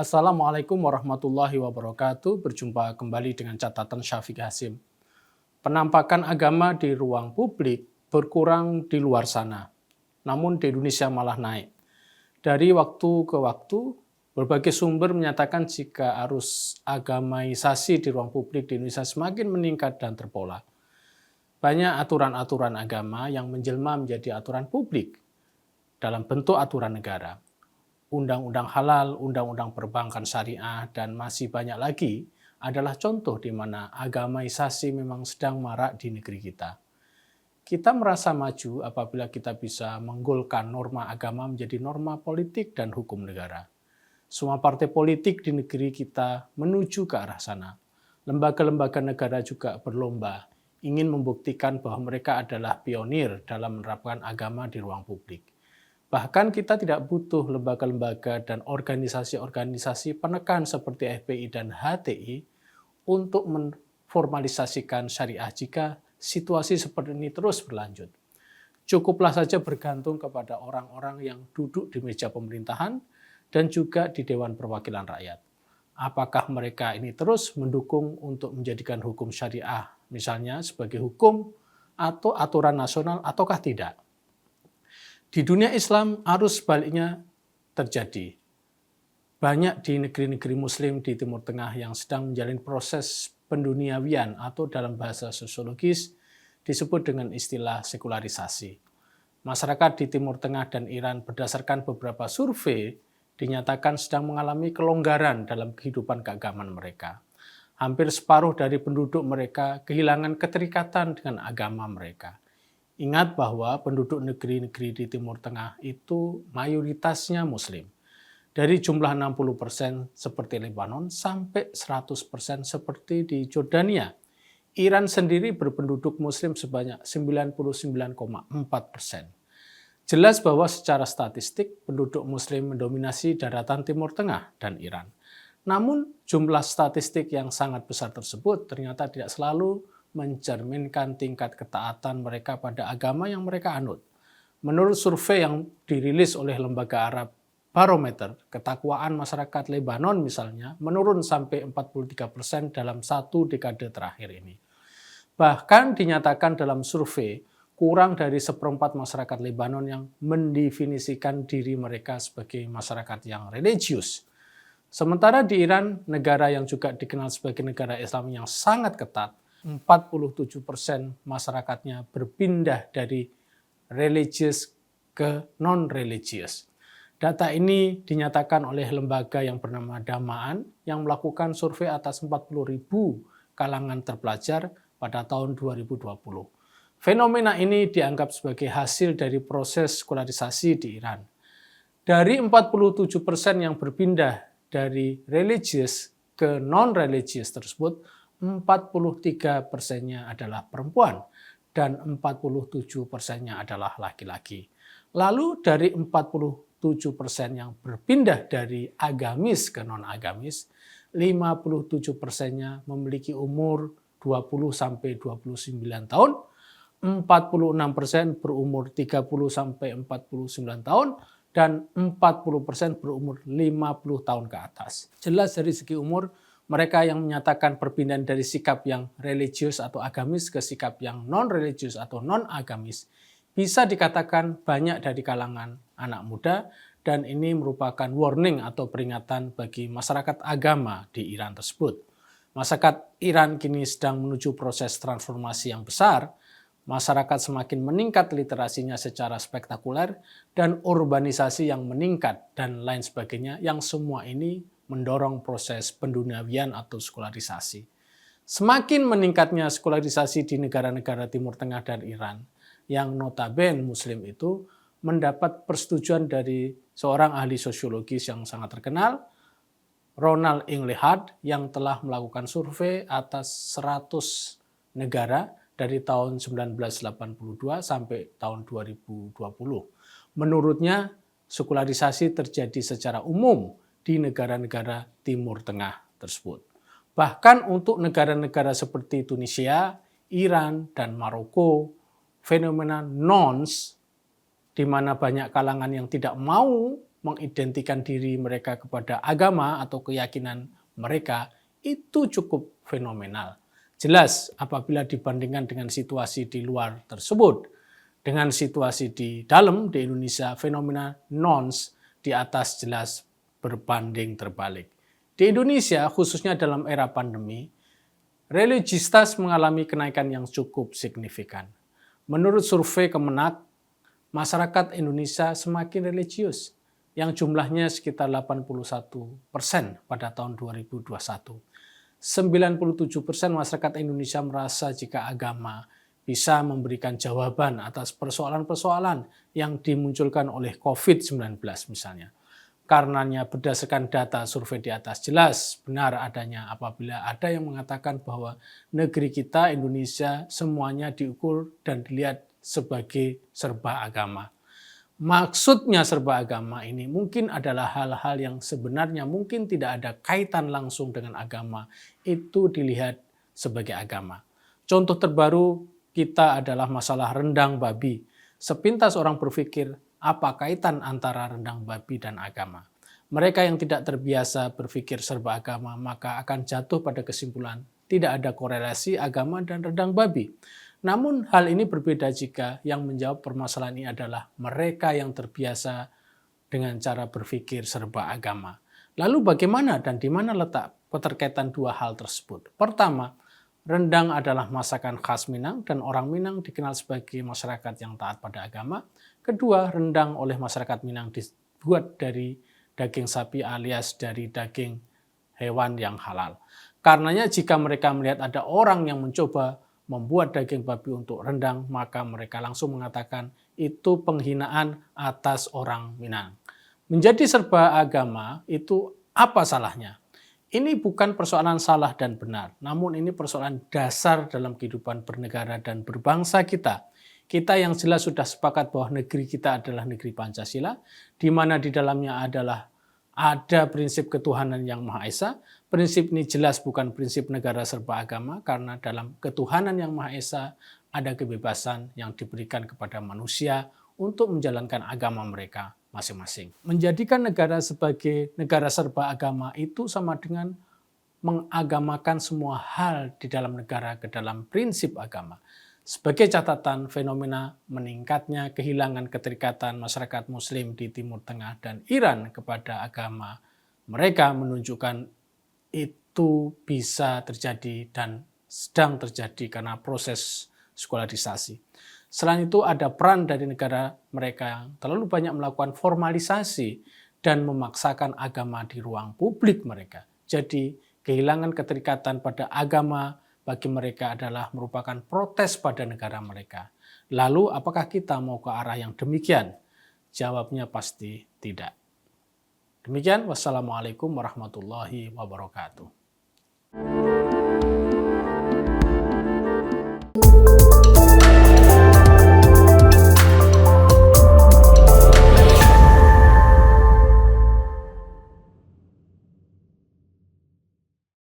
Assalamualaikum warahmatullahi wabarakatuh. Berjumpa kembali dengan catatan Syafiq Hasim. Penampakan agama di ruang publik berkurang di luar sana, namun di Indonesia malah naik. Dari waktu ke waktu, berbagai sumber menyatakan jika arus agamaisasi di ruang publik di Indonesia semakin meningkat dan terpola. Banyak aturan-aturan agama yang menjelma menjadi aturan publik dalam bentuk aturan negara. Undang-undang halal, undang-undang perbankan syariah, dan masih banyak lagi adalah contoh di mana agamaisasi memang sedang marak di negeri kita. Kita merasa maju apabila kita bisa menggolkan norma agama menjadi norma politik dan hukum negara. Semua partai politik di negeri kita menuju ke arah sana. Lembaga-lembaga negara juga berlomba, ingin membuktikan bahwa mereka adalah pionir dalam menerapkan agama di ruang publik. Bahkan kita tidak butuh lembaga-lembaga dan organisasi-organisasi penekan seperti FPI dan HTI untuk memformalisasikan syariah jika situasi seperti ini terus berlanjut. Cukuplah saja bergantung kepada orang-orang yang duduk di meja pemerintahan dan juga di Dewan Perwakilan Rakyat. Apakah mereka ini terus mendukung untuk menjadikan hukum syariah misalnya sebagai hukum atau aturan nasional ataukah tidak? Di dunia Islam, arus sebaliknya terjadi. Banyak di negeri-negeri Muslim di Timur Tengah yang sedang menjalani proses penduniawian atau dalam bahasa sosiologis disebut dengan istilah sekularisasi. Masyarakat di Timur Tengah dan Iran berdasarkan beberapa survei dinyatakan sedang mengalami kelonggaran dalam kehidupan keagamaan mereka. Hampir separuh dari penduduk mereka kehilangan keterikatan dengan agama mereka. Ingat bahwa penduduk negeri-negeri di Timur Tengah itu mayoritasnya Muslim. Dari jumlah 60% seperti Lebanon sampai 100% seperti di Jordania. Iran sendiri berpenduduk Muslim sebanyak 99,4%. Jelas bahwa secara statistik penduduk Muslim mendominasi daratan Timur Tengah dan Iran. Namun jumlah statistik yang sangat besar tersebut ternyata tidak selalu mencerminkan tingkat ketaatan mereka pada agama yang mereka anut. Menurut survei yang dirilis oleh lembaga Arab Barometer, ketakwaan masyarakat Lebanon misalnya menurun sampai 43% dalam satu dekade terakhir ini. Bahkan dinyatakan dalam survei, kurang dari seperempat masyarakat Lebanon yang mendefinisikan diri mereka sebagai masyarakat yang religius. Sementara di Iran, negara yang juga dikenal sebagai negara Islam yang sangat ketat, 47% masyarakatnya berpindah dari religius ke non-religius. Data ini dinyatakan oleh lembaga yang bernama Damaan yang melakukan survei atas 40.000 kalangan terpelajar pada tahun 2020. Fenomena ini dianggap sebagai hasil dari proses sekularisasi di Iran. Dari 47% yang berpindah dari religius ke non-religius tersebut, 43%-nya adalah perempuan dan 47%-nya adalah laki-laki. Lalu dari 47% yang berpindah dari agamis ke non-agamis, 57%-nya memiliki umur 20-29 tahun, 46% berumur 30-49 tahun, dan 40% berumur 50 tahun ke atas. Jelas dari segi umur, mereka yang menyatakan perpindahan dari sikap yang religius atau agamis ke sikap yang non-religius atau non-agamis bisa dikatakan banyak dari kalangan anak muda, dan ini merupakan warning atau peringatan bagi masyarakat agama di Iran tersebut. Masyarakat Iran kini sedang menuju proses transformasi yang besar. Masyarakat semakin meningkat literasinya secara spektakuler dan urbanisasi yang meningkat dan lain sebagainya, yang semua ini mendorong proses penduniawian atau sekularisasi. Semakin meningkatnya sekularisasi di negara-negara Timur Tengah dan Iran, yang notabene Muslim itu mendapat persetujuan dari seorang ahli sosiologis yang sangat terkenal, Ronald Inglehart, yang telah melakukan survei atas 100 negara dari tahun 1982 sampai tahun 2020. Menurutnya, sekularisasi terjadi secara umum di negara-negara Timur Tengah tersebut. Bahkan untuk negara-negara seperti Tunisia, Iran, dan Maroko, fenomena nons, di mana banyak kalangan yang tidak mau mengidentikan diri mereka kepada agama atau keyakinan mereka itu cukup fenomenal. Jelas apabila dibandingkan dengan situasi di luar tersebut, dengan situasi di dalam di Indonesia, fenomena nons di atas jelas berbanding terbalik. Di Indonesia, khususnya dalam era pandemi, religiusitas mengalami kenaikan yang cukup signifikan. Menurut survei Kemenak, masyarakat Indonesia semakin religius, yang jumlahnya sekitar 81% pada tahun 2021. 97% masyarakat Indonesia merasa jika agama bisa memberikan jawaban atas persoalan-persoalan yang dimunculkan oleh COVID-19 misalnya. Karenanya berdasarkan data survei di atas jelas benar adanya apabila ada yang mengatakan bahwa negeri kita Indonesia semuanya diukur dan dilihat sebagai serba agama. Maksudnya serba agama ini mungkin adalah hal-hal yang sebenarnya mungkin tidak ada kaitan langsung dengan agama, itu dilihat sebagai agama. Contoh terbaru kita adalah masalah rendang babi. Sepintas orang berpikir, apa kaitan antara rendang babi dan agama? Mereka yang tidak terbiasa berpikir serba agama, maka akan jatuh pada kesimpulan tidak ada korelasi agama dan rendang babi. Namun hal ini berbeda jika yang menjawab permasalahan ini adalah mereka yang terbiasa dengan cara berpikir serba agama. Lalu bagaimana dan di mana letak keterkaitan dua hal tersebut? Pertama, rendang adalah masakan khas Minang dan orang Minang dikenal sebagai masyarakat yang taat pada agama. Kedua, rendang oleh masyarakat Minang dibuat dari daging sapi alias dari daging hewan yang halal. Karenanya jika mereka melihat ada orang yang mencoba membuat daging babi untuk rendang, maka mereka langsung mengatakan itu penghinaan atas orang Minang. Menjadi serba agama itu apa salahnya? Ini bukan persoalan salah dan benar, namun ini persoalan dasar dalam kehidupan bernegara dan berbangsa kita. Kita yang jelas sudah sepakat bahwa negeri kita adalah negeri Pancasila, di mana di dalamnya ada prinsip ketuhanan yang Maha Esa. Prinsip ini jelas bukan prinsip negara serba agama, karena dalam ketuhanan yang Maha Esa ada kebebasan yang diberikan kepada manusia untuk menjalankan agama mereka masing-masing. Menjadikan negara sebagai negara serba agama itu sama dengan mengagamakan semua hal di dalam negara ke dalam prinsip agama. Sebagai catatan, fenomena meningkatnya kehilangan keterikatan masyarakat Muslim di Timur Tengah dan Iran kepada agama mereka menunjukkan itu bisa terjadi dan sedang terjadi karena proses sekularisasi. Selain itu ada peran dari negara mereka yang terlalu banyak melakukan formalisasi dan memaksakan agama di ruang publik mereka. Jadi kehilangan keterikatan pada agama bagi mereka adalah merupakan protes pada negara mereka. Lalu apakah kita mau ke arah yang demikian? Jawabnya pasti tidak. Demikian, wassalamualaikum warahmatullahi wabarakatuh.